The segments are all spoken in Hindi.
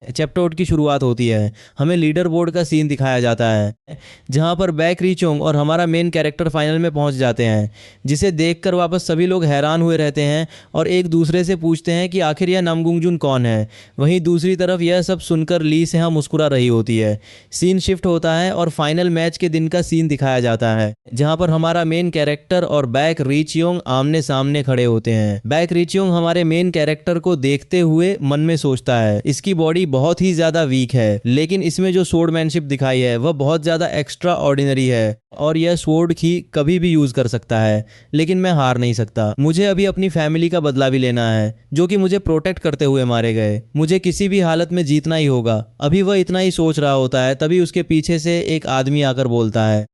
चैप्टर 8 की शुरुआत होती है। हमें लीडर बोर्ड का सीन दिखाया जाता है जहां पर बैक रीचोंग और हमारा मेन कैरेक्टर फाइनल में पहुंच जाते हैं, जिसे देखकर वापस सभी लोग हैरान हुए रहते हैं और एक दूसरे से पूछते हैं कि आखिर यह नामगुंगजुन कौन है। वहीं दूसरी तरफ यह सब सुनकर ली सेहा मुस्कुरा रही होती है। सीन शिफ्ट होता है और फाइनल मैच के दिन का सीन दिखाया जाता है जहां पर हमारा मेन कैरेक्टर और बैक रीचयोंग आमने सामने खड़े होते हैं। बैक रीचयोंग हमारे मेन कैरेक्टर को देखते हुए मन में सोचता है, इसकी बॉडी बहुत ही ज्यादा वीक है, लेकिन इसमें जो स्वॉर्डमैनशिप दिखाई है वह बहुत ज्यादा एक्स्ट्रा ऑर्डिनरी है और यह स्वॉर्ड की कभी भी यूज कर सकता है, लेकिन मैं हार नहीं सकता। मुझे अभी अपनी फैमिली का बदला भी लेना है जो कि मुझे प्रोटेक्ट करते हुए मारे गए। मुझे किसी भी हालत में जीतना ही होगा। अभी वह इतना ही सोच रहा होता है, तभी उसके पीछे से एक आदमी आकर बोलता है,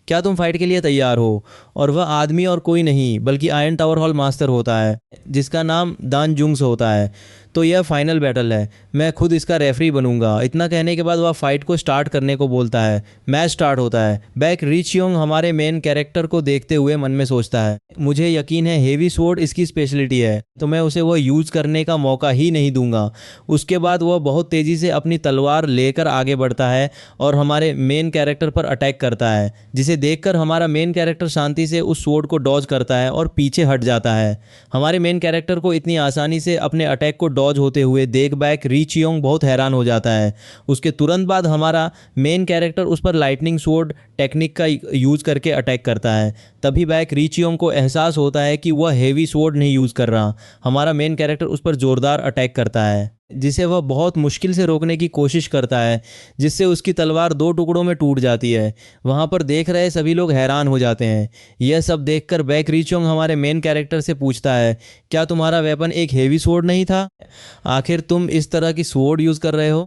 क्या तुम फाइट के लिए तैयार हो? और वह आदमी और कोई नहीं बल्कि आयरन टावर हॉल मास्टर होता है, जिसका नाम दान जुंग्स होता है। तो यह फाइनल बैटल है, मैं खुद इसका रेफरी बनूंगा। इतना कहने के बाद वह फाइट को स्टार्ट करने को बोलता है। मैच स्टार्ट होता है। बैक रीचयोंग हमारे मेन कैरेक्टर को देखते हुए मन में सोचता है, मुझे यकीन है हेवी स्वॉर्ड इसकी स्पेशलिटी है, तो मैं उसे वह यूज करने का मौका ही नहीं दूंगा। उसके बाद वह बहुत तेजी से अपनी तलवार लेकर आगे बढ़ता है और हमारे मेन कैरेक्टर पर अटैक करता है, जिसे देखकर हमारा मेन कैरेक्टर शांति से उस स्वॉर्ड को डॉज करता है और पीछे हट जाता है। हमारे मेन कैरेक्टर को इतनी आसानी से अपने अटैक को डॉज होते हुए देख बैक रीचयोंग बहुत हैरान हो जाता है। उसके तुरंत बाद हमारा मेन कैरेक्टर उस पर लाइटनिंग स्वॉर्ड टेक्निक का यूज करके अटैक करता है। तभी बैक रीचयोंग को एहसास होता है कि वह हेवी स्वॉर्ड नहीं यूज कर रहा। हमारा मेन कैरेक्टर उस पर जोरदार अटैक करता है, जिसे वह बहुत मुश्किल से रोकने की कोशिश करता है, जिससे उसकी तलवार 2 टुकड़ों में टूट जाती है। वहाँ पर देख रहे सभी लोग हैरान हो जाते हैं। यह सब देखकर बैक रीचयोंग हमारे मेन कैरेक्टर से पूछता है, क्या तुम्हारा वेपन एक हेवी स्वॉर्ड नहीं था? आखिर तुम इस तरह की स्वॉर्ड यूज कर रहे हो?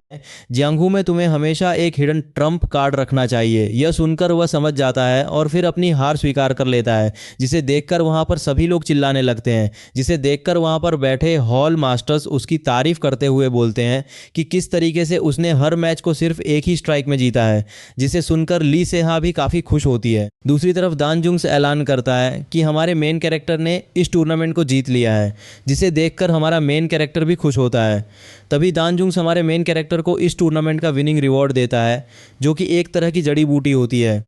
जियांगू में तुम्हें हमेशा एक हिडन ट्रम्प कार्ड रखना चाहिए। यह सुनकर वह समझ जाता है और फिर अपनी हार स्वीकार कर लेता है, जिसे देखकर वहाँ पर सभी लोग चिल्लाने लगते हैं। जिसे देखकर वहाँ पर बैठे हॉल मास्टर्स उसकी तारीफ करते हुए बोलते हैं कि किस तरीके से उसने हर मैच को सिर्फ एक ही स्ट्राइक में जीता है, जिसे सुनकर ली सेहा भी काफी खुश होती है। दूसरी तरफ दान जुंग्स ऐलान करता है कि हमारे मेन कैरेक्टर ने इस टूर्नामेंट को जीत लिया है, जिसे देखकर हमारा मेन कैरेक्टर भी खुश होता है। तभी दान जुंग्स हमारे मेन कैरेक्टर को इस टूर्नामेंट का विनिंग रिवॉर्ड देता है, जो कि एक तरह की जड़ी बूटी होती है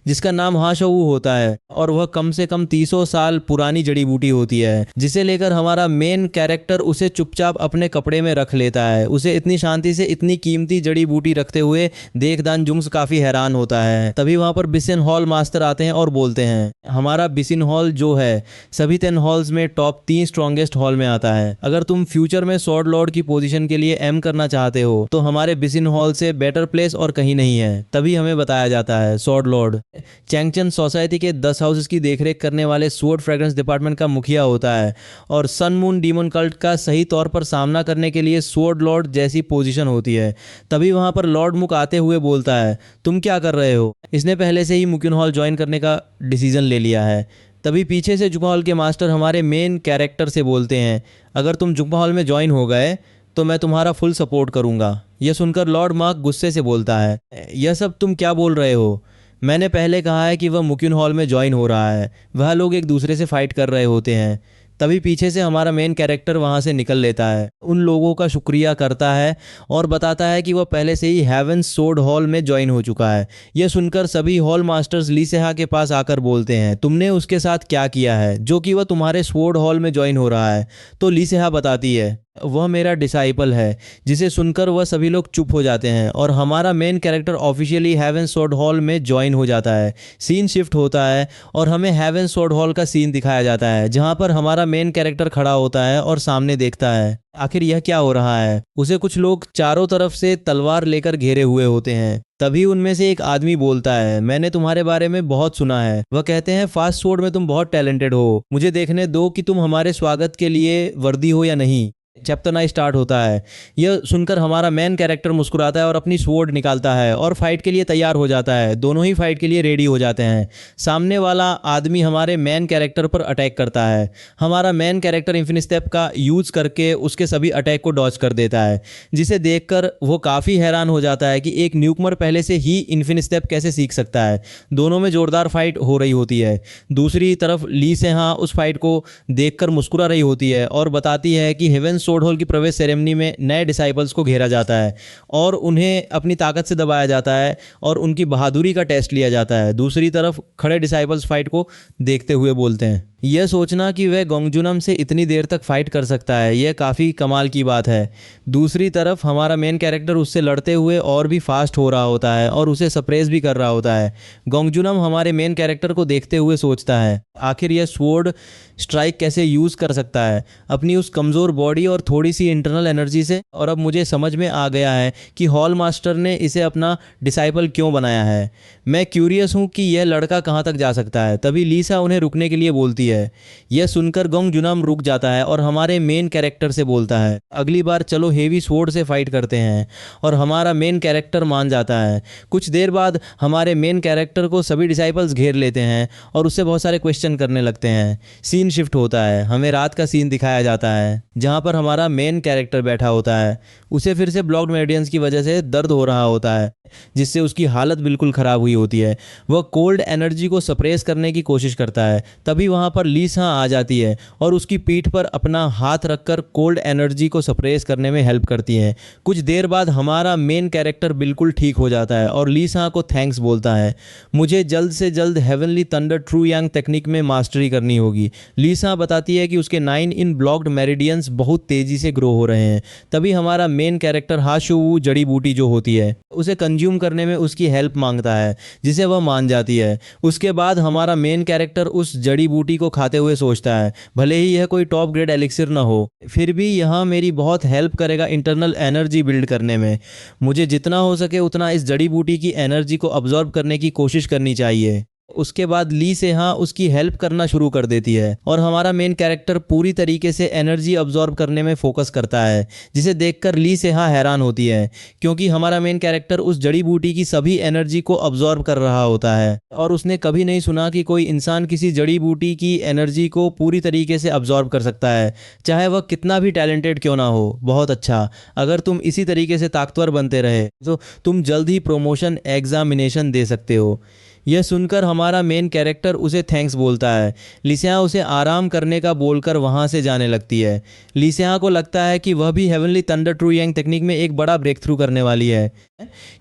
जिसका नाम हाशऊ होता है, और वह कम से कम 300 साल पुरानी जड़ी बूटी होती है, जिसे लेकर हमारा मेन कैरेक्टर उसे चुपचाप अपने कपड़े में रख लेता है। उसे इतनी शांति से इतनी कीमती जड़ी बूटी रखते हुए देख दान जुंग्स काफी हैरान होता है। तभी वहां पर बिसिन हॉल मास्टर आते हैं और बोलते हैं, हमारा बिसिन हॉल जो है सभी 10 हॉल्स में टॉप 3 स्ट्रॉन्गेस्ट हॉल में आता है। अगर तुम फ्यूचर में स्वॉर्ड लॉर्ड की पोजीशन के लिए एम करना चाहते हो तो हमारे बिसिन हॉल से बेटर प्लेस और कहीं नहीं है। तभी हमें बताया जाता है स्वॉर्ड लॉर्ड चैंगचन सोसाइटी के 10 हाउसेस की देखरेख करने वाले स्वॉर्ड फ्रेग्रेंस डिपार्टमेंट का मुखिया होता है, और सन मून डीमन कल्ट का सही तौर पर सामना करने के लिए स्वॉर्ड लॉर्ड जैसी पोजीशन होती है। तभी वहां पर लॉर्ड मुक आते हुए बोलता है, तुम क्या कर रहे हो? इसने पहले से ही मुकिन हॉल ज्वाइन करने का डिसीजन ले लिया है। तभी पीछे से जुम्पा हॉल के मास्टर हमारे मेन कैरेक्टर से बोलते हैं, अगर तुम जुम्पा हॉल में ज्वाइन हो गए तो मैं तुम्हारा फुल सपोर्ट करूंगा। यह सुनकर लॉर्ड मार्क गुस्से से बोलता है, यह सब तुम क्या बोल रहे हो? मैंने पहले कहा है कि वह मुकिन हॉल में ज्वाइन हो रहा है। वह लोग एक दूसरे से फाइट कर रहे होते हैं। तभी पीछे से हमारा मेन कैरेक्टर वहां से निकल लेता है, उन लोगों का शुक्रिया करता है और बताता है कि वह पहले से ही हेवेंस स्वॉर्ड हॉल में ज्वाइन हो चुका है। यह सुनकर सभी हॉल मास्टर्स ली सेहा के पास आकर बोलते हैं, तुमने उसके साथ क्या किया है जो कि वह तुम्हारे स्वॉर्ड हॉल में ज्वाइन हो रहा है? तो ली सेहा बताती है, वह मेरा डिसाइपल है। जिसे सुनकर वह सभी लोग चुप हो जाते हैं और हमारा main character officially heaven sword hall में ज्वाइन हो जाता है। सीन शिफ्ट होता है और हमें हेवन स्वॉर्ड हॉल का सीन दिखाया जाता है, जहां पर हमारा मेन कैरेक्टर खड़ा होता है और सामने देखता है आखिर यह क्या हो रहा है। उसे कुछ लोग चारों तरफ से तलवार लेकर घेरे हुए होते हैं। तभी उनमें से एक आदमी बोलता है, मैंने तुम्हारे बारे में बहुत सुना है। वह कहते हैं, फास्ट स्वॉर्ड में तुम बहुत टैलेंटेड हो, मुझे देखने दो कि तुम हमारे स्वागत के लिए वर्दी हो या नहीं। चैप्टर 9 स्टार्ट होता है। यह सुनकर हमारा मेन कैरेक्टर मुस्कुराता है और अपनी स्वॉर्ड निकालता है और फाइट के लिए तैयार हो जाता है। दोनों ही फाइट के लिए रेडी हो जाते हैं। सामने वाला आदमी हमारे मेन कैरेक्टर पर अटैक करता है। हमारा मेन कैरेक्टर इन्फिनिट स्टेप का यूज करके उसके सभी अटैक को डॉज कर देता है, जिसे देखकर वो काफ़ी हैरान हो जाता है कि एक न्यूकमर पहले से ही इन्फिनिट स्टेप कैसे सीख सकता है। दोनों में जोरदार फाइट हो रही होती है। दूसरी तरफ ली सेहा उस फाइट को देखकर मुस्कुरा रही होती है और बताती है कि हेवन सोर्ड हॉल की प्रवेश सेरेमनी में नए डिसाइपल्स को घेरा जाता है और उन्हें अपनी ताकत से दबाया जाता है और उनकी बहादुरी का टेस्ट लिया जाता है। दूसरी तरफ खड़े डिसाइपल्स फाइट को देखते हुए बोलते हैं, यह सोचना कि वह गोंगजुनम से इतनी देर तक फाइट कर सकता है, यह काफ़ी कमाल की बात है। दूसरी तरफ हमारा मेन कैरेक्टर उससे लड़ते हुए और भी फास्ट हो रहा होता है और उसे सप्रेस भी कर रहा होता है। गोंगजुनम हमारे मेन कैरेक्टर को देखते हुए सोचता है, आखिर यह स्वॉर्ड स्ट्राइक कैसे यूज़ कर सकता है अपनी उस कमज़ोर बॉडी और थोड़ी सी इंटरनल एनर्जी से। और अब मुझे समझ में आ गया है कि हॉल मास्टर ने इसे अपना डिसाइपल क्यों बनाया है। मैं क्यूरियस हूँ कि यह लड़का कहाँ तक जा सकता है। तभी लीसा उन्हें रुकने के लिए बोलती है। यह सुनकर गोंगजुनम रुक जाता है और हमारे मेन कैरेक्टर से बोलता है, अगली बार चलो हेवी स्वॉर्ड से फाइट करते हैं। और हमारा मेन कैरेक्टर मान जाता है। कुछ देर बाद हमारे मेन कैरेक्टर को सभी डिसाइपल्स घेर लेते हैं और उससे बहुत सारे क्वेश्चन करने लगते हैं। सीन शिफ्ट होता है, हमें रात का सीन दिखाया जाता है जहाँ पर हमारा मेन कैरेक्टर बैठा होता है। उसे फिर से ब्लॉक्ड मेरिडियंस की वजह से दर्द हो रहा होता है जिससे उसकी हालत बिल्कुल ख़राब हुई होती है। वह कोल्ड एनर्जी को सप्रेस करने की कोशिश करता है। तभी वहाँ पर लीसा आ जाती है और उसकी पीठ पर अपना हाथ रखकर कोल्ड एनर्जी को सप्रेस करने में हेल्प करती है। कुछ देर बाद हमारा मेन कैरेक्टर बिल्कुल ठीक हो जाता है और लीसा को थैंक्स बोलता है। मुझे जल्द से जल्द हेवनली थंडर ट्रू यांग टेक्निक में मास्टरी करनी होगी। लीसा बताती है कि उसके 9 इन ब्लॉक्ड मेरिडियंस बहुत तेज़ी से ग्रो हो रहे हैं। तभी हमारा मेन कैरेक्टर हाशुवू जड़ी बूटी जो होती है उसे कंज्यूम करने में उसकी हेल्प मांगता है जिसे वह मान जाती है। उसके बाद हमारा मेन कैरेक्टर उस जड़ी बूटी को खाते हुए सोचता है, भले ही यह कोई टॉप ग्रेड एलिक्सिर ना हो, फिर भी यह मेरी बहुत हेल्प करेगा इंटरनल एनर्जी बिल्ड करने में। मुझे जितना हो सके उतना इस जड़ी बूटी की एनर्जी को अब्जॉर्ब करने की कोशिश करनी चाहिए। उसके बाद ली सेहा उसकी हेल्प करना शुरू कर देती है और हमारा मेन कैरेक्टर पूरी तरीके से एनर्जी अब्जॉर्ब करने में फोकस करता है, जिसे देखकर ली सेहा हैरान होती है क्योंकि हमारा मेन कैरेक्टर उस जड़ी बूटी की सभी एनर्जी को अब्जॉर्ब कर रहा होता है और उसने कभी नहीं सुना कि कोई इंसान किसी जड़ी बूटी की एनर्जी को पूरी तरीके से अब्जॉर्ब कर सकता है, चाहे वह कितना भी टैलेंटेड क्यों ना हो। बहुत अच्छा, अगर तुम इसी तरीके से ताकतवर बनते रहे तो तुम जल्द ही प्रमोशन एग्जामिनेशन दे सकते हो। यह सुनकर हमारा मेन कैरेक्टर उसे थैंक्स बोलता है। लिसिया उसे आराम करने का बोलकर वहाँ से जाने लगती है। लिसिया को लगता है कि वह भी हेवनली थंडर ट्रू यांग टेक्निक में एक बड़ा ब्रेक थ्रू करने वाली है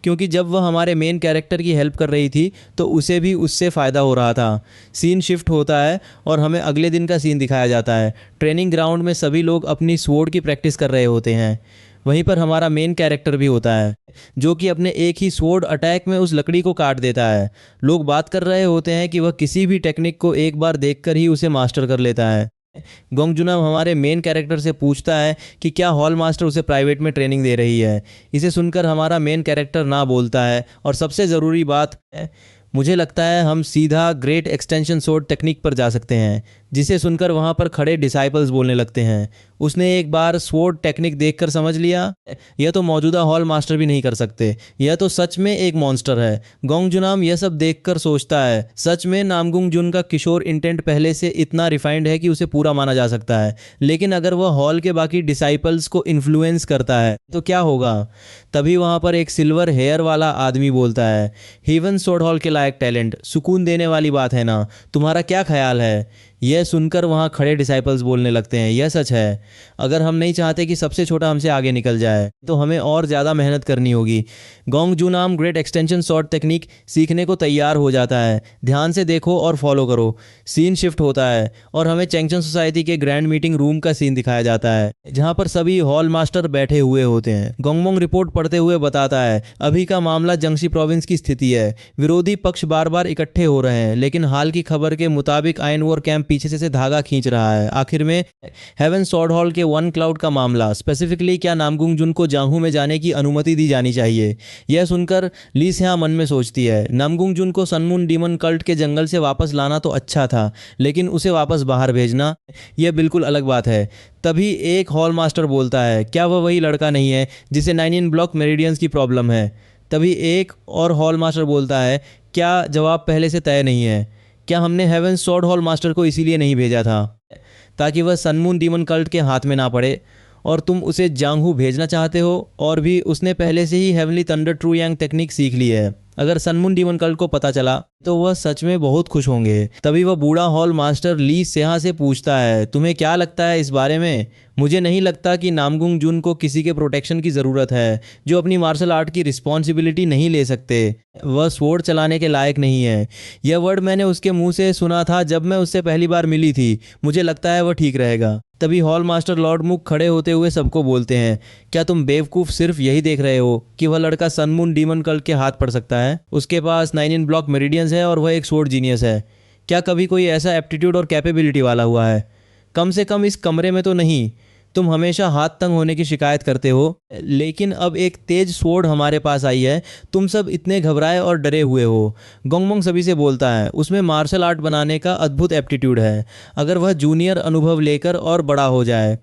क्योंकि जब वह हमारे मेन कैरेक्टर की हेल्प कर रही थी तो उसे भी उससे फ़ायदा हो रहा था। सीन शिफ्ट होता है और हमें अगले दिन का सीन दिखाया जाता है। ट्रेनिंग ग्राउंड में सभी लोग अपनी स्वॉर्ड की प्रैक्टिस कर रहे होते हैं। वहीं पर हमारा मेन कैरेक्टर भी होता है जो कि अपने एक ही स्वॉर्ड अटैक में उस लकड़ी को काट देता है। लोग बात कर रहे होते हैं कि वह किसी भी टेक्निक को एक बार देखकर ही उसे मास्टर कर लेता है। गोंगजुनम हमारे मेन कैरेक्टर से पूछता है कि क्या हॉल मास्टर उसे प्राइवेट में ट्रेनिंग दे रही है। इसे सुनकर हमारा मेन कैरेक्टर ना बोलता है और सबसे ज़रूरी बात है, मुझे लगता है हम सीधा ग्रेट एक्सटेंशन स्वॉर्ड टेक्निक पर जा सकते हैं। जिसे सुनकर वहाँ पर खड़े डिसाइपल्स बोलने लगते हैं, उसने एक बार स्वॉर्ड टेक्निक देखकर समझ लिया, यह तो मौजूदा हॉल मास्टर भी नहीं कर सकते, यह तो सच में एक मॉन्स्टर है। गोंगजुनाम यह सब देखकर सोचता है, सच में नामगुंग जुन का किशोर इंटेंट पहले से इतना रिफाइंड है कि उसे पूरा माना जा सकता है, लेकिन अगर वह हॉल के बाकी डिसाइपल्स को इन्फ्लुएंस करता है तो क्या होगा। तभी वहाँ पर एक सिल्वर हेयर वाला आदमी बोलता है, हेवन स्वॉर्ड हॉल के लायक टैलेंट, सुकून देने वाली बात है ना, तुम्हारा क्या ख्याल है। यह सुनकर वहाँ खड़े डिसाइपल्स बोलने लगते हैं, यह सच है, अगर हम नहीं चाहते कि सबसे छोटा हमसे आगे निकल जाए तो हमें और ज़्यादा मेहनत करनी होगी। गोंगजुनाम ग्रेट एक्सटेंशन स्वॉर्ड टेक्निक सीखने को तैयार हो जाता है। ध्यान से देखो और फॉलो करो। सीन शिफ्ट होता है और हमें चैंगचन सोसाइटी के ग्रैंड मीटिंग रूम का सीन दिखाया जाता है जहाँ पर सभी हॉल मास्टर बैठे हुए होते हैं। गोंगमोंग रिपोर्ट पढ़ते हुए बताता है, अभी का मामला जंगसी प्रोविंस की स्थिति है। विरोधी पक्ष बार बार इकट्ठे हो रहे हैं, लेकिन हाल की खबर के मुताबिक आयन वॉर कैंप पीछे से धागा खींच रहा है। आखिर में हेवन स्वॉर्ड हॉल के वन क्लाउड का मामला, स्पेसिफिकली क्या नामगुंग जुन को जांघू में जाने की अनुमति दी जानी चाहिए। यह सुनकर ली सेहा मन में सोचती है, नामगुंग जुन को सनमून डीमन कल्ट के जंगल से वापस लाना तो अच्छा था, लेकिन उसे वापस बाहर भेजना यह बिल्कुल अलग बात है। तभी एक हॉल मास्टर बोलता है, क्या वह वही लड़का नहीं है जिसे 9 इन ब्लॉक मेरिडियंस की प्रॉब्लम है। तभी एक और हॉल मास्टर बोलता है, क्या जवाब पहले से तय नहीं है। क्या हमने हेवन स्वॉर्ड हॉल मास्टर को इसीलिए नहीं भेजा था ताकि वह सनमून डीमन कल्ट के हाथ में ना पड़े, और तुम उसे जांघू भेजना चाहते हो, और भी उसने पहले से ही हेवनली थंडर ट्रू यांग टेक्निक सीख ली है। अगर सनमून डीमन कल्ट को पता चला तो वह सच में बहुत खुश होंगे। तभी वह बूढ़ा हॉल मास्टर ली सेहा से पूछता है, तुम्हें क्या लगता है इस बारे में? मुझे नहीं लगता कि नामगुंग जुन को किसी के प्रोटेक्शन की ज़रूरत है जो अपनी मार्शल आर्ट की रिस्पॉन्सिबिलिटी नहीं ले सकते। वह स्वॉर्ड चलाने के लायक नहीं है। यह वर्ड मैंने उसके मुंह से सुना था जब मैं उससे पहली बार मिली थी। मुझे लगता है वह ठीक रहेगा। तभी हॉल मास्टर लॉर्ड मुक खड़े होते हुए सबको बोलते हैं, क्या तुम बेवकूफ़ सिर्फ यही देख रहे हो कि वह लड़का सनमून डीमन कल्ट के हाथ पड़ सकता है? उसके पास 9 इन ब्लॉक मेरिडियंस है और वह एक स्वॉर्ड जीनियस है। क्या कभी कोई ऐसा एप्टीट्यूड और कैपेबिलिटी वाला हुआ है? कम से कम इस कमरे में तो नहीं। तुम हमेशा हाथ तंग होने की शिकायत करते हो, लेकिन अब एक तेज स्वॉर्ड हमारे पास आई है। तुम सब इतने घबराए और डरे हुए हो। गोंगमोंग सभी से बोलता है, उसमें मार्शल आर्ट बनाने का अद्भुत एप्टीट्यूड है। अगर वह जूनियर अनुभव लेकर और बड़ा हो जाए,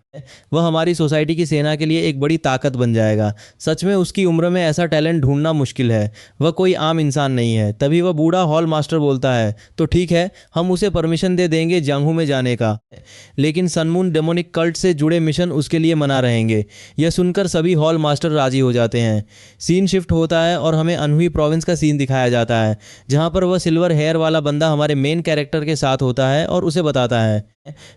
वह हमारी सोसाइटी की सेना के लिए एक बड़ी ताकत बन जाएगा। सच में उसकी उम्र में ऐसा टैलेंट ढूंढना मुश्किल है। वह कोई आम इंसान नहीं है। तभी वह बूढ़ा हॉल मास्टर बोलता है, तो ठीक है, हम उसे परमिशन दे देंगे जांगहू में जाने का, लेकिन सनमून डेमोनिक कल्ट से जुड़े मिशन उसके लिए मना रहेंगे। यह सुनकर सभी हॉल मास्टर राजी हो जाते हैं। सीन शिफ्ट होता है और हमें अनहुई प्रोविंस का सीन दिखाया जाता है, जहां पर वह सिल्वर हेयर वाला बंदा हमारे मेन कैरेक्टर के साथ होता है और उसे बताता है,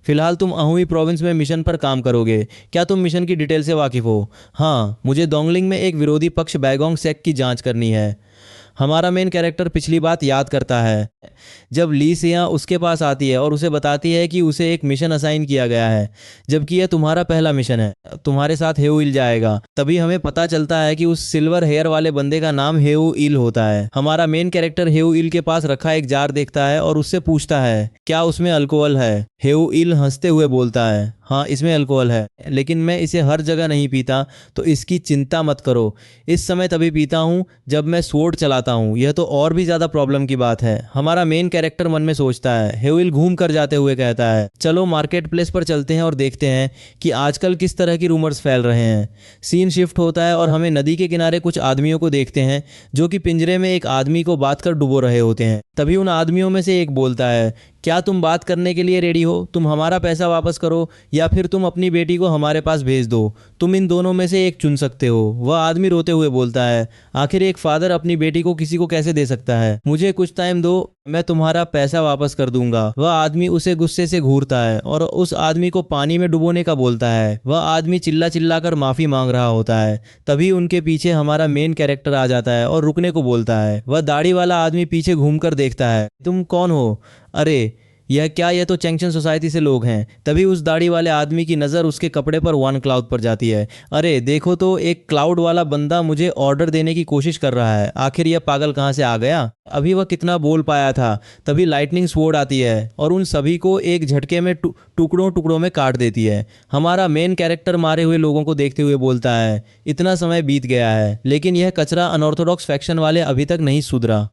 फिलहाल तुम अहुई प्रोविंस में मिशन पर काम करोगे। क्या तुम मिशन की डिटेल से वाकिफ हो? हाँ, मुझे डोंगलिंग में एक विरोधी पक्ष बैगोंग सेक की जांच करनी है। हमारा मेन कैरेक्टर पिछली बात याद करता है जब ली सिया उसके पास आती है और उसे बताती है कि उसे एक मिशन असाइन किया गया है, जबकि यह तुम्हारा पहला मिशन है। तुम्हारे साथ हेऊ इल जाएगा। तभी हमें पता चलता है कि उस सिल्वर हेयर वाले बंदे का नाम हेऊ इल होता है। हमारा मेन कैरेक्टर हेऊ इल के पास रखा एक जार देखता है और उससे पूछता है, क्या उसमें अल्कोहल है? हेऊ इल हंसते हुए बोलता है, हाँ, इसमें अल्कोहल है, लेकिन मैं इसे हर जगह नहीं पीता, तो इसकी चिंता मत करो। इस समय तभी पीता हूँ जब मैं स्वॉर्ड चलाता हूँ। यह तो और भी ज़्यादा प्रॉब्लम की बात है। हमारा मेन कैरेक्टर मन में सोचता है। हेविल घूम कर जाते हुए कहता है, चलो मार्केट प्लेस पर चलते हैं और देखते हैं कि आजकल किस तरह की रूमर्स फैल रहे हैं। सीन शिफ्ट होता है और हमें नदी के किनारे कुछ आदमियों को देखते हैं जो कि पिंजरे में एक आदमी को बात कर डुबो रहे होते हैं। तभी उन आदमियों में से एक बोलता है, क्या तुम बात करने के लिए रेडी हो? तुम हमारा पैसा वापस करो या फिर तुम अपनी बेटी को हमारे पास भेज दो। तुम इन दोनों में से एक चुन सकते हो। वह आदमी रोते हुए बोलता है, आखिर एक फादर अपनी बेटी को किसी को कैसे दे सकता है? मुझे कुछ टाइम दो, मैं तुम्हारा पैसा वापस कर दूंगा। वह आदमी उसे गुस्से से घूरता है और उस आदमी को पानी में डुबोने का बोलता है। वह आदमी चिल्ला चिल्ला कर माफी मांग रहा होता है। तभी उनके पीछे हमारा मेन कैरेक्टर आ जाता है और रुकने को बोलता है। वह दाढ़ी वाला आदमी पीछे घूमकर देखता है, तुम कौन हो? अरे यह तो चैंक्शन सोसाइटी से लोग हैं। तभी उस दाढ़ी वाले आदमी की नज़र उसके कपड़े पर वन क्लाउड पर जाती है। अरे देखो तो, एक क्लाउड वाला बंदा मुझे ऑर्डर देने की कोशिश कर रहा है। आखिर यह पागल कहाँ से आ गया? अभी वह कितना बोल पाया था। तभी लाइटनिंग स्वॉर्ड आती है और उन सभी को एक झटके में टुकड़ों टुकड़ों में काट देती है। हमारा मेन कैरेक्टर मारे हुए लोगों को देखते हुए बोलता है, इतना समय बीत गया है, लेकिन यह कचरा अनऑर्थोडॉक्स फैक्शन वाले अभी तक नहीं सुधरा।